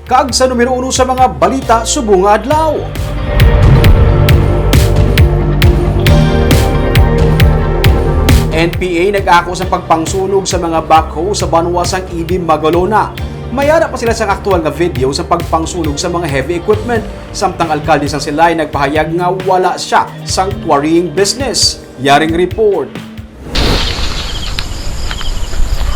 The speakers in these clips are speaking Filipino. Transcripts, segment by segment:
Kaag sa numero 1 sa mga balita subong nga adlaw. NPA nag-ako sa pagpangsunog sa mga backhoe sa banwasang Ibim, Magalona. Mayara pa sila sa aktual nga video sa pagpangsunog sa mga heavy equipment. Samtang alkalde sang Silay nagpahayag nga wala siya sang quarrying business. Yaring report.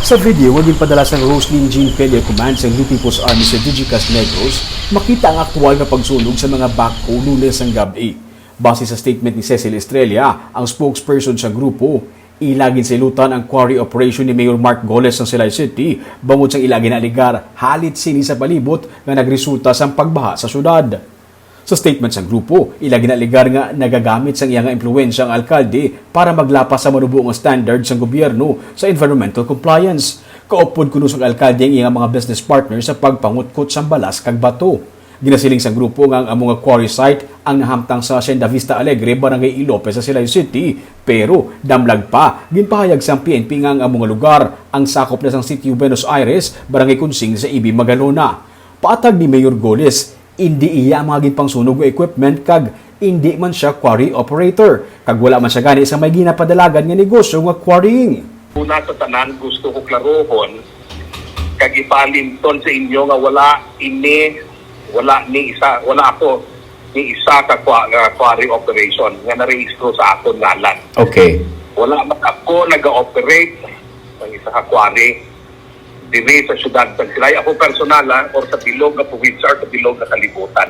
Sa video nga ginpadala sang Roslyn Jean Pele Command sa New People's Army sa Digicas Negros, makita ang aktual nga pagsunog sa mga backhoe Lunes ang gabi. Base sa statement ni Cecil Estrella, ang spokesperson sa grupo, ilagin sa ilutan ang quarry operation ni Mayor Mark Goles ng Silay City bangod sang ilagin na aligar halit sini sa palibot nga nagresulta sa pagbaha sa syudad. Sa statement sa grupo, ilagin na aligar nga nagagamit sang iyang impluwensya ang alkalde para maglapas sa manubuong standards ng gobyerno sa environmental compliance. Kaupod kuno sang alkalde ang iyang mga business partners sa pagpangutkot sa balas kag bato. Ginasiling sa grupo nga ang mga quarry site ang nahamtang sa Hacienda Vista Alegre, Barangay Ilope sa Silay City. Pero damlag pa, ginpahayag sa PNP nga ang mga lugar ang sakop na sang Sitio Buenos Aires, Barangay Kunsing sa Ibim, Magalona. Paatag ni Mayor Goles, hindi iya ang mga ginpangsunog o equipment kag hindi man siya quarry operator. Kag wala man siya gani sa may ginapadalagan nga negosyo nga quarrying. Una sa tanan gusto ko klarohon kag ipalimton sa inyo nga wala ako ni isa ka quarry operation nga narehistro sa akong ngalan. Okay. Wala man ako nag-operate ng isa ka quarry diri sa syudad sa Silay. Ako personal or sa bilog na probinsya or sa bilog na kalibutan.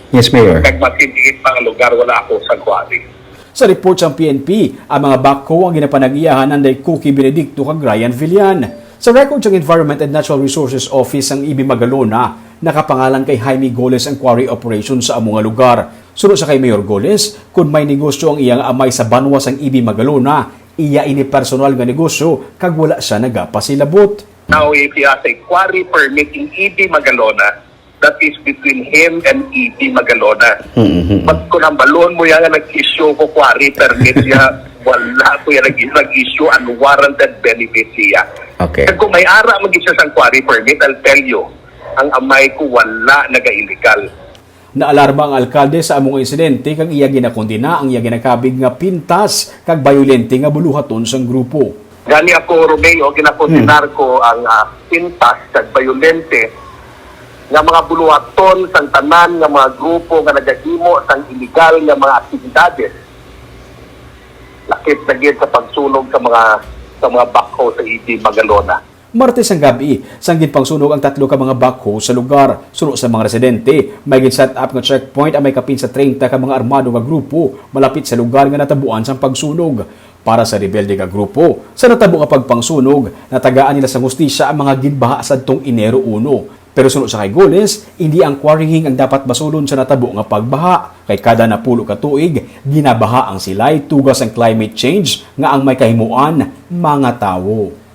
Yes, Mayor. Kag matiniit pa nga lugar wala ako sa quarry. Sa report sa PNP, ang mga backhoe ang ginapanag-iyahan anday Cookie Benedicto kag Ryan Villan. Sa record ng Environment and Natural Resources Office ang Ibim, Magalona, nakapangalan kay Jaime Goles ang quarry operation sa among lugar. Sunod sa kay Mayor Goles, kung may negosyo ang iyang amay sa banwas ang Ibim, Magalona, iya ini personal nga negosyo kag wala siya nagapasilabot. Now, if he has a quarry permit in Ibim, Magalona, that is between him and Ibim, Magalona. But kung ang balon mo yan nag-issue ko quarry permit siya, wala ko yan nag-issue unwarranted benefit siya. Okay. Kung may ara mag-issue sa quarry permit, I'll tell you, ang amay ko wala naga-illegal. Naalarma ang alkalde sa among insidente kag iya ginakondena ang iya ginakabig nga pintas kag bayolente nga buluhaton sang grupo. Gani ako, Romeo, ginakondenar ko ang pintas kag bayolente nga mga buluhaton sang tanan nga mga grupo nga nagahimo sang illegal nga mga aktibidades. Lakip na gid sa pagsunog sa mga backhoe sa Ibim, Magalona. Martes ang gabi, sanggit pang sunog ang 3 ka mga backhoe sa lugar. Suno sa mga residente, may gin-set up nga checkpoint ang may kapin sa 30 ka mga armado nga grupo malapit sa lugar nga natabuan sa pagsunog. Para sa rebelde nga grupo, sa natabo nga pagpangsunog, natagaan nila sa hustisya ang mga ginbaha sadtong Enero 1. Pero sunod sa kay Goles, hindi ang quarrying ang dapat basulon sa natabo nga pagbaha. Kay kada napulo ka tuig, ginabaha ang Silay tugas ang climate change nga ang may kahimuan mga tawo.